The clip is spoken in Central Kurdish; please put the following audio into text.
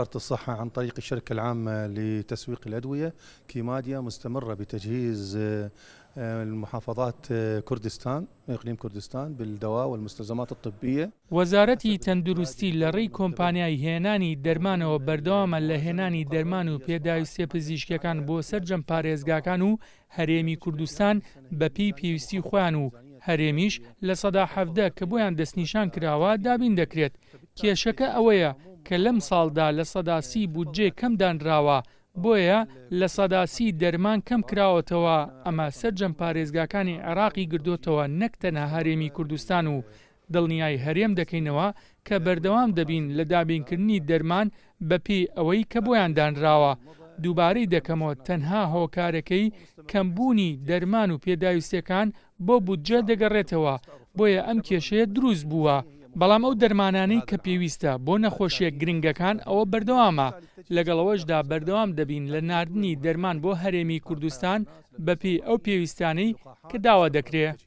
وزارة الصحة عن طريق الشركة العامة لتسويق الأدوية كيماديا مستمرة بتجهيز المحافظات كردستان إقليم كردستان بالدواء والمستلزمات الطبية. وەزارەتی تەندروستی لە ڕێی کۆمپانیای هێنانی دەرمانەوە بەردەوامە لە هێنانی دەرمان و پێداویستیە پزیشکیەکان بۆ سەرجەم پارێزگاکان و هەرێمی کوردستان بەپی پێویستی خۆیان و هەرێمیش لە سەدا 17 کە بۆیان دەستنیشان کراوە دابین دەکرێت. کێشەکە ئەوەیە کە لەم ساڵدا لە سەدا 30 بودجێ کەم دانراوە، بۆیە لە سەدا 30 دەرمان کەم کراوەتەوە. ئەمە سەرجەم پارێزگاکانی عێراقی گردوتەوە نەک تەنها هەرێمی کوردستان و دڵنیای هەرێم دەکەینەوە کە بەردەوام دەبین لە دابینکردنی دەرمان بەپێی ئەوەی کە بۆیان دانراوە. دووبارەی دەکەمەوە تەنها هۆکارەکەی کەمبوونی دەرمان و پێداویستیەکان بۆ بودجە دەگەڕێتەوە، بۆیە ئەم کێشەیە دروست بووە. بەڵام ئەو دەرمانانەی کە پێویستە بۆ نەخۆشیە گرنگەکان ئەوە بەردەوامە. لەگەڵەوەشدا بەردەوام دەبین لە ناردنی دەرمان بۆ هەرێمی کوردستان بەپێی ئەو پێویستانەی کە داوا دەکرێت.